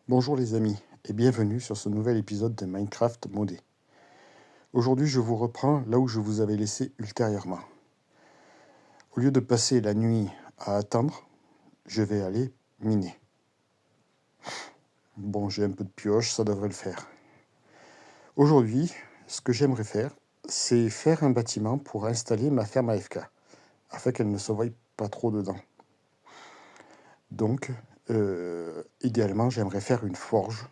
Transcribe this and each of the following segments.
Bonjour les amis et bienvenue sur ce nouvel épisode de Minecraft modé. Aujourd'hui je vous reprends là où je vous avais laissé ultérieurement. Au lieu de passer la nuit à attendre, je vais aller miner. Bon, j'ai un peu de pioche, ça devrait le faire. Aujourd'hui, ce que j'aimerais faire, c'est faire un bâtiment pour installer ma ferme AFK, afin qu'elle ne se voie pas trop dedans. Donc, idéalement, j'aimerais faire une forge,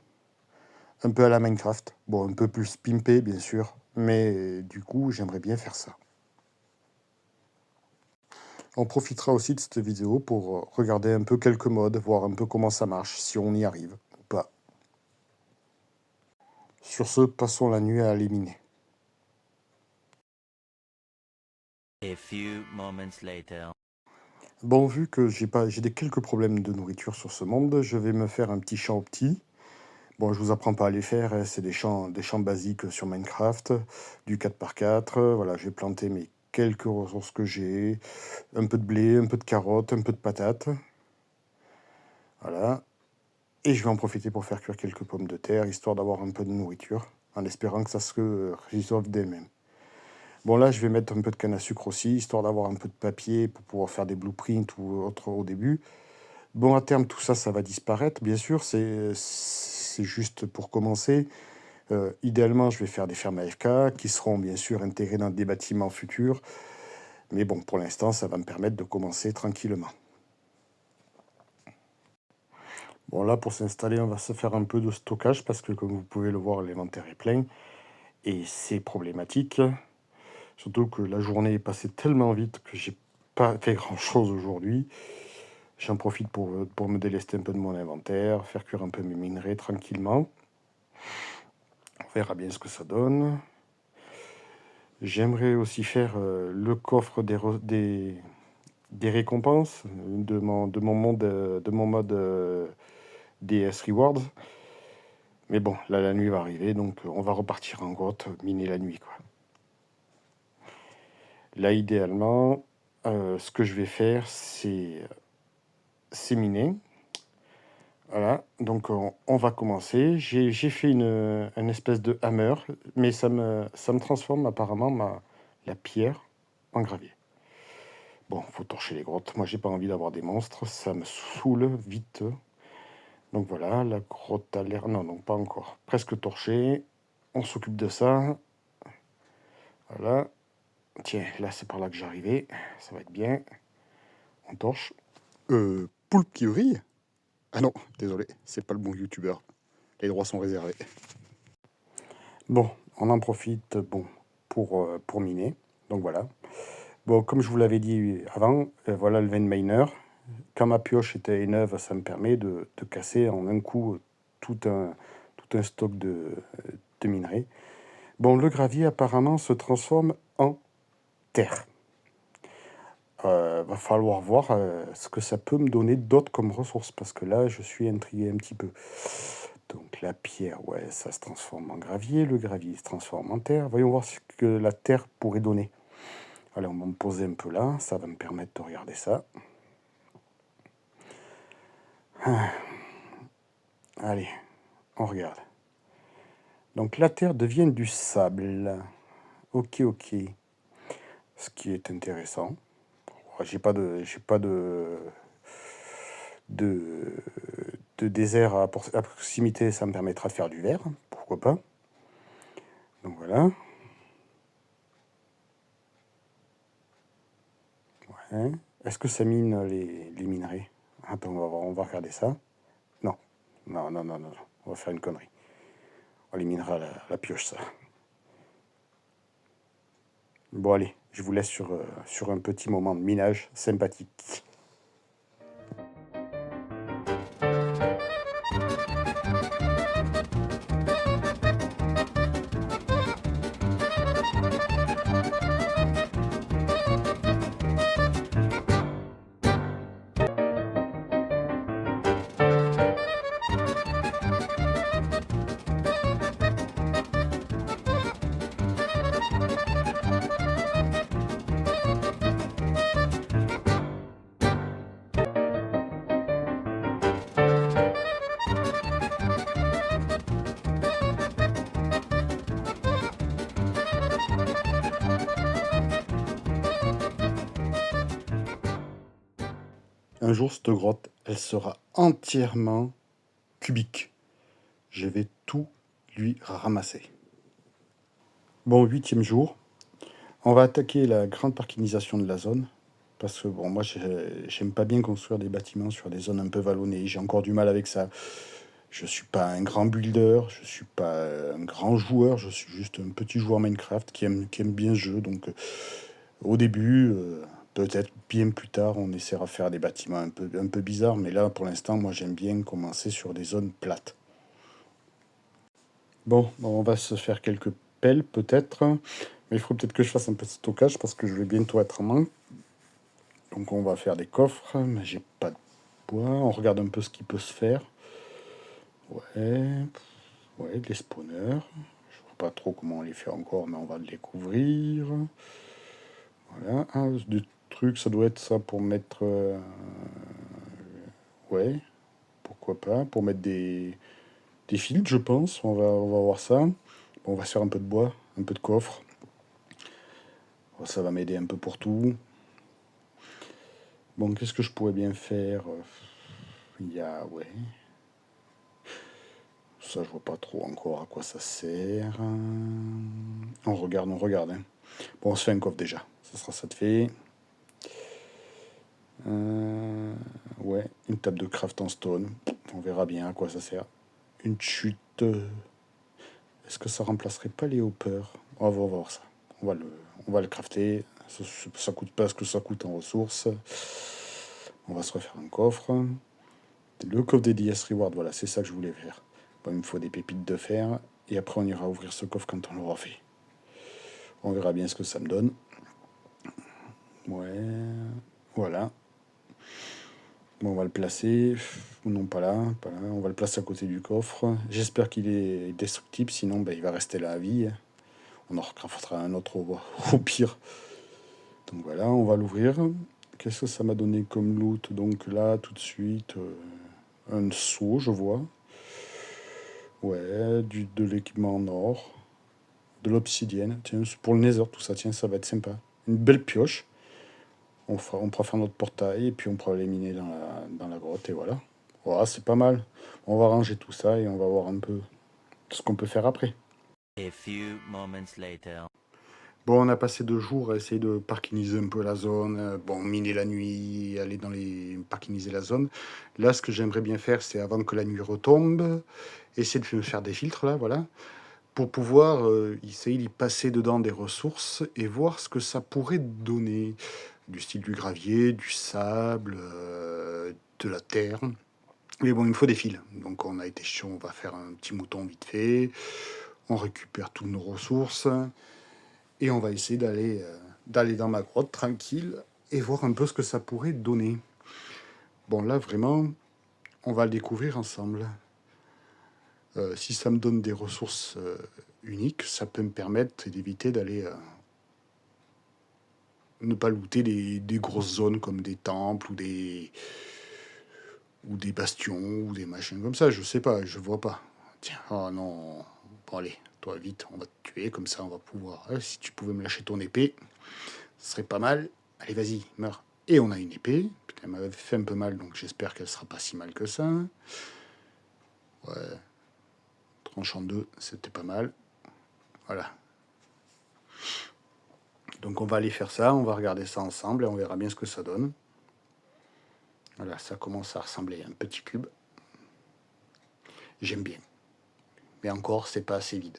un peu à la Minecraft. Bon, un peu plus pimpé, bien sûr, mais du coup, j'aimerais bien faire ça. On profitera aussi de cette vidéo pour regarder un peu quelques modes, voir un peu comment ça marche, si on y arrive ou pas. Sur ce, passons la nuit à aller miner. A few moments later. Bon, vu que j'ai quelques problèmes de nourriture sur ce monde, je vais me faire un petit champ au petit. Bon, je vous apprends pas à les faire, hein, c'est des champs basiques sur Minecraft, du 4x4. Voilà, je vais planter mes quelques ressources que j'ai, un peu de blé, un peu de carottes, un peu de patates. Voilà. Et je vais en profiter pour faire cuire quelques pommes de terre, histoire d'avoir un peu de nourriture, en espérant que ça se résolve d'elle-même. Bon, là, je vais mettre un peu de canne à sucre aussi, histoire d'avoir un peu de papier pour pouvoir faire des blueprints ou autre au début. Bon, à terme, tout ça, ça va disparaître, bien sûr, c'est juste pour commencer. Idéalement, je vais faire des fermes AFK qui seront bien sûr intégrées dans des bâtiments futurs. Mais bon, pour l'instant, ça va me permettre de commencer tranquillement. Bon, là, pour s'installer, on va se faire un peu de stockage parce que, comme vous pouvez le voir, l'inventaire est plein. Et c'est problématique. Surtout que la journée est passée tellement vite que j'ai pas fait grand-chose aujourd'hui. J'en profite pour me délester un peu de mon inventaire, faire cuire un peu mes minerais tranquillement. On verra bien ce que ça donne. J'aimerais aussi faire le coffre des récompenses de mon mode DS Rewards. Mais bon, là, la nuit va arriver, donc on va repartir en grotte, miner la nuit, quoi. Là, idéalement, ce que je vais faire, c'est miner. Voilà, donc on va commencer. J'ai fait une espèce de hammer, mais ça me transforme apparemment la pierre en gravier. Bon, faut torcher les grottes. Moi, j'ai pas envie d'avoir des monstres, ça me saoule vite. Donc voilà, la grotte a l'air... Non, pas encore. Presque torchée. On s'occupe de ça. Voilà. Tiens, là, c'est par là que j'arrivais. Ça va être bien. On torche. Poulpe qui vrille? Ah non, désolé, c'est pas le bon youtubeur. Les droits sont réservés. Bon, on en profite pour miner. Donc voilà. Bon, comme je vous l'avais dit avant, voilà le vein miner. Quand ma pioche était neuve, ça me permet de casser en un coup tout un stock de minerais. Bon, le gravier apparemment se transforme en terre. Va falloir voir ce que ça peut me donner d'autres comme ressources, parce que là, je suis intrigué un petit peu. Donc la pierre, ouais, ça se transforme en gravier, le gravier se transforme en terre. Voyons voir ce que la terre pourrait donner. Allez, on va me poser un peu là, ça va me permettre de regarder ça. Allez, on regarde. Donc la terre devient du sable. Ok. Ce qui est intéressant. J'ai pas de désert à proximité, ça me permettra de faire du verre, pourquoi pas. Donc voilà. Ouais. Est-ce que ça mine les minerais? Attends, on va regarder ça. Non, on va faire une connerie. On les minera à la pioche, ça. Bon, allez, je vous laisse sur un petit moment de minage sympathique. Un jour, cette grotte, elle sera entièrement cubique. Je vais tout lui ramasser. Bon, 8e jour, on va attaquer la grande parkingisation de la zone. Parce que bon, moi, j'aime pas bien construire des bâtiments sur des zones un peu vallonnées. J'ai encore du mal avec ça. Je suis pas un grand builder, je suis pas un grand joueur, je suis juste un petit joueur Minecraft qui aime bien ce jeu. Donc, au début, peut-être bien plus tard, on essaiera de faire des bâtiments un peu bizarres. Mais là, pour l'instant, moi, j'aime bien commencer sur des zones plates. Bon, on va se faire quelques pelles peut-être. Mais il faut peut-être que je fasse un peu de stockage parce que je vais bientôt être en manque. Donc on va faire des coffres, mais j'ai pas de bois. On regarde un peu ce qui peut se faire. Ouais, ouais, les spawners. Je vois pas trop comment on les fait encore, mais on va le découvrir. Voilà, des trucs, ça doit être ça pour mettre... ouais, pourquoi pas. Pour mettre des fils, je pense. On va voir ça. Bon, on va se faire un peu de bois, un peu de coffre. Ça va m'aider un peu pour tout. Bon, qu'est-ce que je pourrais bien faire? Il y a... Ouais. Ça, je vois pas trop encore à quoi ça sert. On regarde, on regarde. Hein. Bon, on se fait un coffre déjà. Ça sera ça de fait. Ouais, une table de craft en stone. On verra bien à quoi ça sert. Une chute. Est-ce que ça remplacerait pas les hoppers? On va voir ça. On va le crafter. Ça coûte pas ce que ça coûte en ressources. On va se refaire un coffre. Le coffre des DS Reward, voilà, c'est ça que je voulais faire. Bon, il me faut des pépites de fer. Et après, on ira ouvrir ce coffre quand on l'aura fait. On verra bien ce que ça me donne. Ouais, voilà. Bon, on va le placer. Non, pas là, pas là. On va le placer à côté du coffre. J'espère qu'il est destructible, sinon ben, il va rester là à vie. On en recraftera un autre au pire. Donc voilà, on va l'ouvrir. Qu'est-ce que ça m'a donné comme loot? Donc là, tout de suite, un seau, je vois. Ouais, de l'équipement en or. De l'obsidienne. Tiens, pour le nether, tout ça, tiens, ça va être sympa. Une belle pioche. On pourra faire notre portail et puis on pourra les miner dans la grotte et voilà. Voilà, c'est pas mal. On va ranger tout ça et on va voir un peu ce qu'on peut faire après. A few moments later. Bon, on a passé 2 jours à essayer de parkiniser un peu la zone. Bon, miner la nuit, aller dans les... parkiniser la zone. Là, ce que j'aimerais bien faire, c'est avant que la nuit retombe, essayer de me faire des filtres, là, voilà, pour pouvoir essayer d'y passer dedans des ressources et voir ce que ça pourrait donner. Du style du gravier, du sable, de la terre. Mais bon, il me faut des fils. Donc on a été chiant, on va faire un petit mouton vite fait. On récupère toutes nos ressources. Et on va essayer d'aller dans ma grotte tranquille et voir un peu ce que ça pourrait donner. Bon là vraiment, on va le découvrir ensemble. Si ça me donne des ressources uniques, ça peut me permettre d'éviter d'aller ne pas looter des grosses zones comme des temples ou des bastions ou des machins comme ça. Je sais pas, je vois pas. Tiens, oh non. Bon allez, toi vite, on va te tuer, comme ça on va pouvoir... si tu pouvais me lâcher ton épée, ce serait pas mal. Allez, vas-y, meurs. Et on a une épée. Putain, elle m'avait fait un peu mal, donc j'espère qu'elle sera pas si mal que ça. Ouais, tranche en deux, c'était pas mal. Voilà. Donc on va aller faire ça, on va regarder ça ensemble et on verra bien ce que ça donne. Voilà, ça commence à ressembler à un petit cube. J'aime bien. Mais encore, c'est pas assez vide.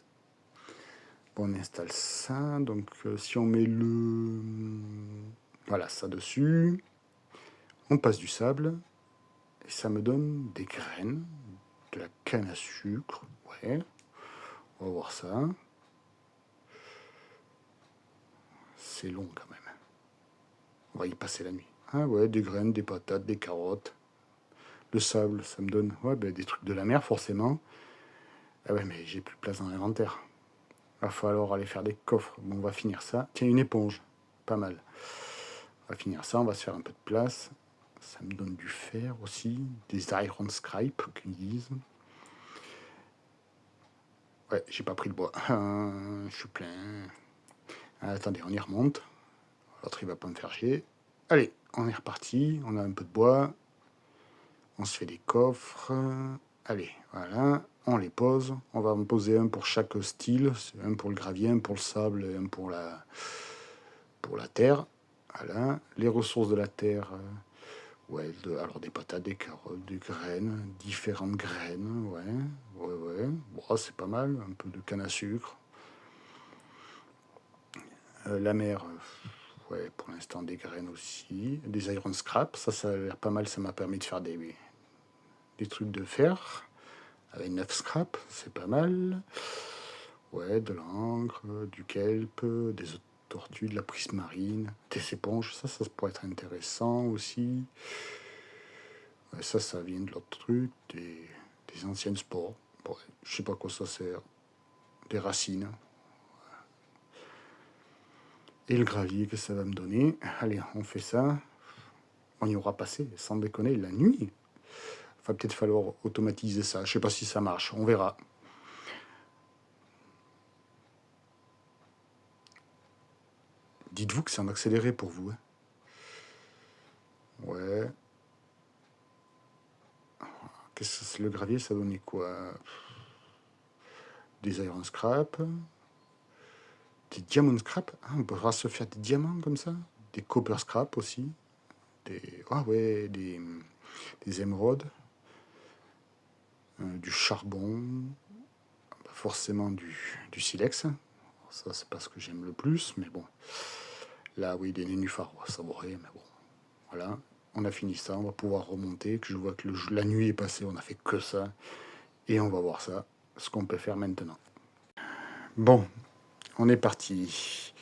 Bon, on installe ça. Donc si on met le... Voilà, ça dessus. On passe du sable. Et ça me donne des graines. De la canne à sucre. Ouais. On va voir ça. C'est long quand même. On va y passer la nuit. Ah ouais, des graines, des patates, des carottes. Le sable, ça me donne ouais, ben, des trucs de la mer forcément. Ah ouais, mais j'ai plus de place dans l'inventaire. Va falloir aller faire des coffres. Bon, on va finir ça. Tiens, une éponge. Pas mal. On va finir ça, on va se faire un peu de place. Ça me donne du fer aussi. Des iron scrape, qu'ils disent. Ouais, j'ai pas pris le bois. Je suis plein. Ah, attendez, on y remonte. L'autre, il va pas me faire chier. Allez, on est reparti. On a un peu de bois. On se fait des coffres. Allez, voilà. On les pose. On va en poser un pour chaque style. Un pour le gravier, un pour le sable et un pour la terre. Voilà. Les ressources de la terre. Ouais, alors des patates, des carottes, des graines, différentes graines. Ouais. Bon, c'est pas mal. Un peu de canne à sucre. La mer, ouais, pour l'instant des graines aussi. Des iron scrap, ça a l'air pas mal. Ça m'a permis de faire des trucs de fer. Avec 9 scrap, c'est pas mal. Ouais, de l'encre, du kelp, des œufs de tortue, de la prismarine, des éponges, ça pourrait être intéressant aussi. Ouais, ça vient de l'autre truc, des anciennes spores. Ouais, je sais pas quoi ça sert. Des racines. Et le gravier que ça va me donner. Allez, on fait ça. On y aura passé, sans déconner, la nuit. Il va peut-être falloir automatiser ça. Je sais pas si ça marche, on verra. Dites-vous que c'est en accéléré pour vous. Hein. Ouais. Qu'est-ce que le gravier, ça donnait quoi? Des iron scrap, des diamond scrap. Ah, on pourra se faire des diamants comme ça. Des copper scrap aussi. Des émeraudes. Du charbon. Pas forcément du silex. Ça, c'est pas ce que j'aime le plus, mais bon. Là, oui, des nénuphars, on va savourer, mais bon. Voilà, on a fini ça, on va pouvoir remonter. Que je vois que la nuit est passée, on a fait que ça. Et on va voir ça, ce qu'on peut faire maintenant. Bon, on est parti.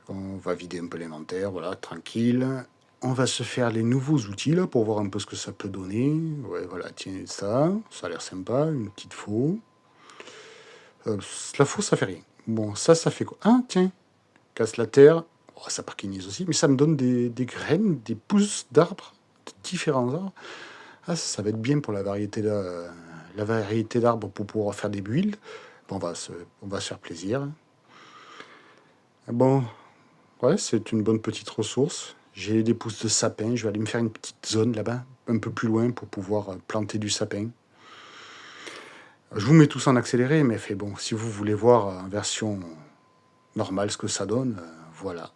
On va vider un peu l'inventaire, voilà, tranquille. On va se faire les nouveaux outils là pour voir un peu ce que ça peut donner. Ouais, voilà, tiens, ça a l'air sympa, une petite faux. La faux, ça fait rien. Bon, ça fait quoi? Ah, tiens, casse la terre. Oh, ça parquinise aussi, mais ça me donne des graines, des pousses d'arbres, de différents arbres. Ah, ça va être bien pour la variété d'arbres pour pouvoir faire des builds. Bon, on va se faire plaisir. Bon, ouais, c'est une bonne petite ressource. J'ai des pousses de sapin. Je vais aller me faire une petite zone là-bas, un peu plus loin, pour pouvoir planter du sapin. Je vous mets tous en accéléré, mais fait bon, si vous voulez voir en version normale ce que ça donne, voilà.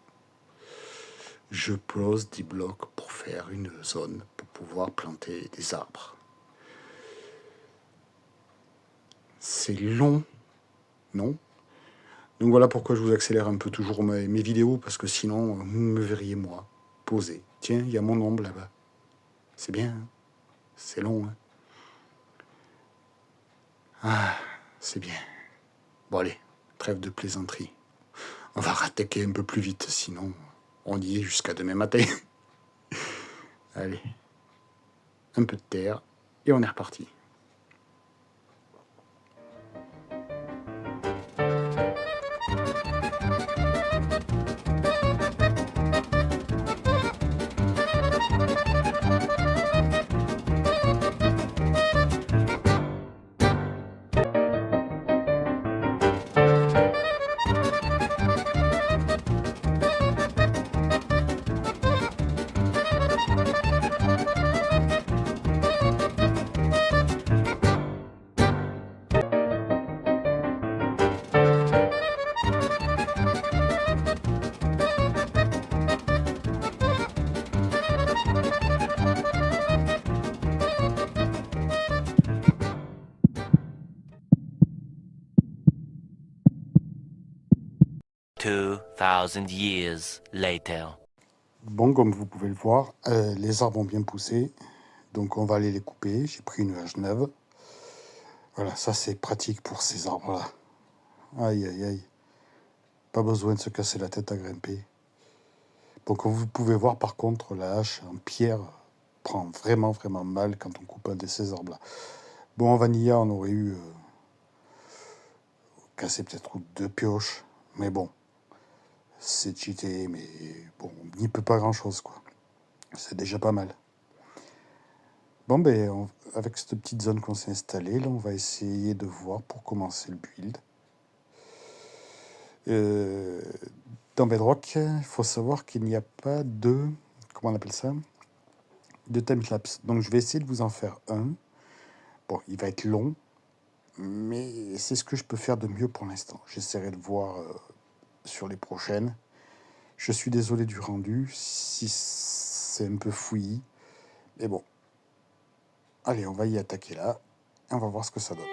Je pose des blocs pour faire une zone, pour pouvoir planter des arbres. C'est long, non? Donc voilà pourquoi je vous accélère un peu toujours mes vidéos, parce que sinon, vous me verriez moi, poser. Tiens, il y a mon ombre là-bas. C'est bien, hein? C'est long, hein? Ah, c'est bien. Bon allez, trêve de plaisanterie. On va rattaquer un peu plus vite, sinon on y est jusqu'à demain matin. Allez, un peu de terre, et on est reparti. 2,000 years later. Bon, comme vous pouvez le voir, les arbres ont bien poussé, donc on va aller les couper. J'ai pris une hache neuve. Voilà, ça c'est pratique pour ces arbres-là. Aïe, aïe, aïe. Pas besoin de se casser la tête à grimper. Bon, comme vous pouvez voir, par contre, la hache en pierre prend vraiment, vraiment mal quand on coupe un de ces arbres-là. Bon, en vanilla, on aurait eu cassé peut-être 2 pioches, mais bon, c'est cheaté, mais bon, on n'y peut pas grand-chose, quoi. C'est déjà pas mal. Bon, ben, avec cette petite zone qu'on s'est installée, là, on va essayer de voir pour commencer le build. dans Bedrock, il faut savoir qu'il n'y a pas de... Comment on appelle ça? De timelapse. Donc je vais essayer de vous en faire un. Bon, il va être long, mais c'est ce que je peux faire de mieux pour l'instant. J'essaierai de voir sur les prochaines. Je suis désolé du rendu, si c'est un peu fouillis. Mais bon. Allez, on va y attaquer là. Et on va voir ce que ça donne.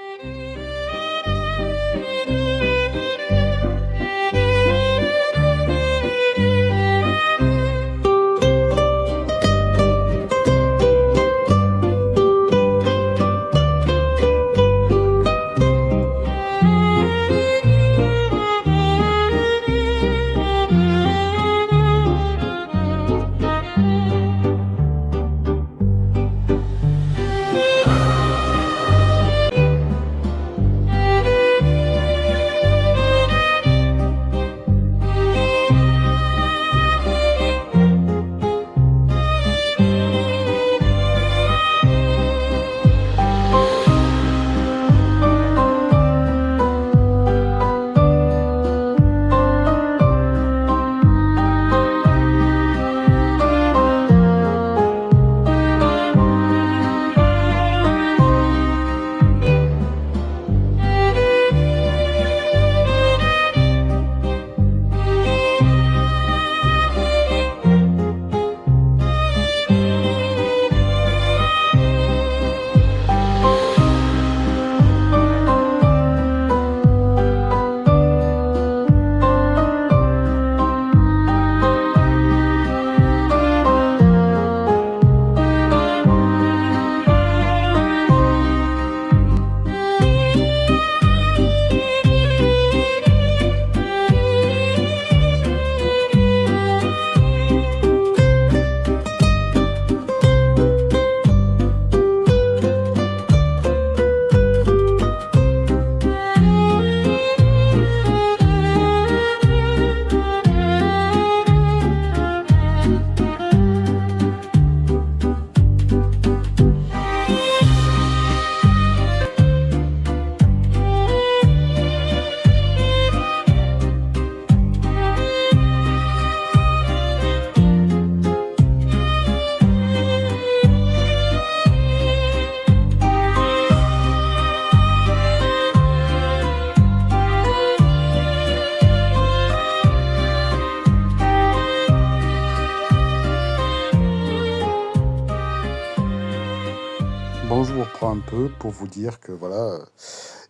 Bon, je vous reprends un peu pour vous dire que voilà,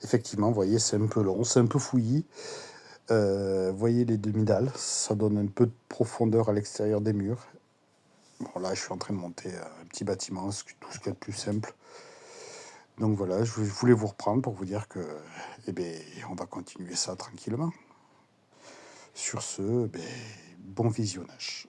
effectivement, vous voyez, c'est un peu long, c'est un peu fouillis. Vous voyez les demi-dalles, ça donne un peu de profondeur à l'extérieur des murs. Bon, là, je suis en train de monter un petit bâtiment, tout ce qu'il y a de plus simple. Donc voilà, je voulais vous reprendre pour vous dire que, eh ben, on va continuer ça tranquillement. Sur ce, ben, bon visionnage.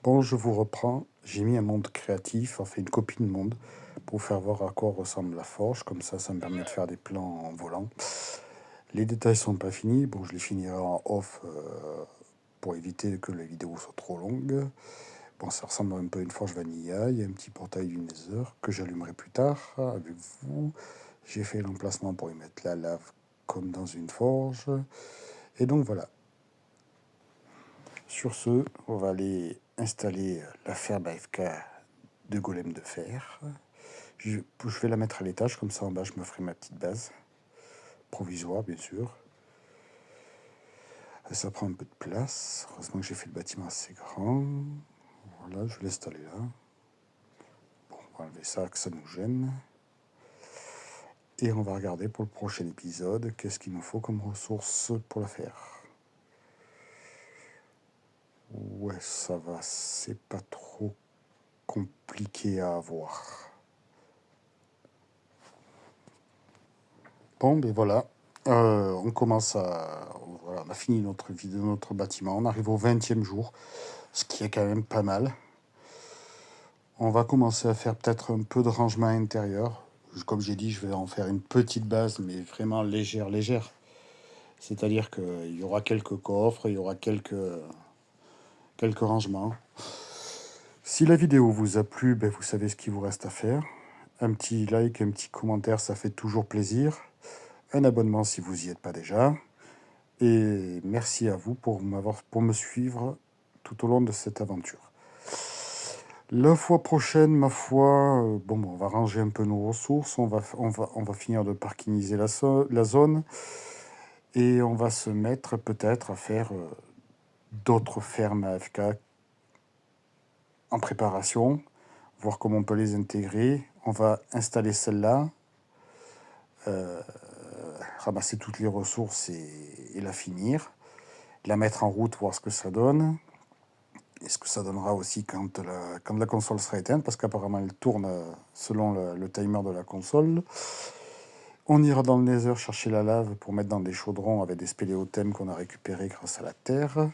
Bon, je vous reprends. J'ai mis un monde créatif, enfin une copie de monde, pour faire voir à quoi ressemble la forge. Comme ça me permet de faire des plans en volant. Les détails sont pas finis. Bon, je les finirai en off pour éviter que la vidéo soit trop longue. Bon, ça ressemble un peu à une forge vanilla. Il y a un petit portail du Nether que j'allumerai plus tard avec vous. J'ai fait l'emplacement pour y mettre la lave comme dans une forge. Et donc voilà. Sur ce, on va aller installer la ferme AFK de golem de fer. Je vais la mettre à l'étage, comme ça en bas je me ferai ma petite base. Provisoire bien sûr. Ça prend un peu de place. Heureusement que j'ai fait le bâtiment assez grand. Voilà, je vais l'installer là. Bon, on va enlever ça, que ça nous gêne. Et on va regarder pour le prochain épisode qu'est-ce qu'il nous faut comme ressources pour la faire. Ouais, ça va, c'est pas trop compliqué à avoir. Bon, ben voilà. On commence à... Voilà, on a fini notre bâtiment. On arrive au 20e jour, ce qui est quand même pas mal. On va commencer à faire peut-être un peu de rangement intérieur. Comme j'ai dit, je vais en faire une petite base, mais vraiment légère, légère. C'est-à-dire qu'il y aura quelques coffres, il y aura quelques rangements. Si la vidéo vous a plu, ben vous savez ce qu'il vous reste à faire. Un petit like, un petit commentaire, ça fait toujours plaisir. Un abonnement si vous n'y êtes pas déjà. Et merci à vous pour me suivre tout au long de cette aventure. La fois prochaine, ma foi, on va ranger un peu nos ressources, on va finir de parkiniser la zone, et on va se mettre peut-être à faire d'autres fermes AFK en préparation, voir comment on peut les intégrer. On va installer celle-là, ramasser toutes les ressources et la finir, la mettre en route, voir ce que ça donne. Et ce que ça donnera aussi quand la console sera éteinte, parce qu'apparemment elle tourne selon le timer de la console. On ira dans le Nether chercher la lave pour mettre dans des chaudrons avec des spéléothèmes qu'on a récupérés grâce à la terre.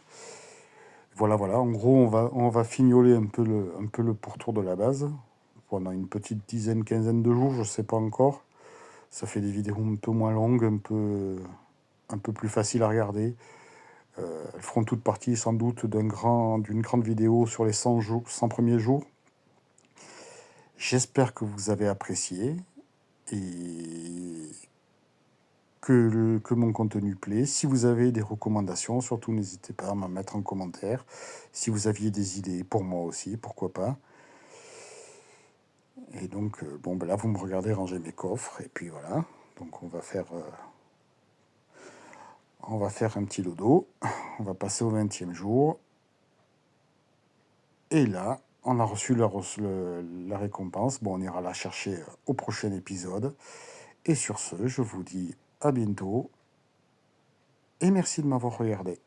Voilà, voilà. En gros, on va fignoler un peu le pourtour de la base pendant une petite dizaine, quinzaine de jours, je sais pas encore. Ça fait des vidéos un peu moins longues, un peu plus faciles à regarder. Elles feront toutes partie sans doute d'une grande vidéo sur les 100 premiers jours. J'espère que vous avez apprécié et que mon contenu plaît. Si vous avez des recommandations, surtout n'hésitez pas à m'en mettre en commentaire. Si vous aviez des idées pour moi aussi, pourquoi pas. Et donc, là, vous me regardez ranger mes coffres. Et puis voilà. Donc, on va faire un petit dodo. On va passer au 20e jour. Et là, on a reçu la récompense. Bon, on ira la chercher au prochain épisode. Et sur ce, je vous dis à bientôt. Et merci de m'avoir regardé.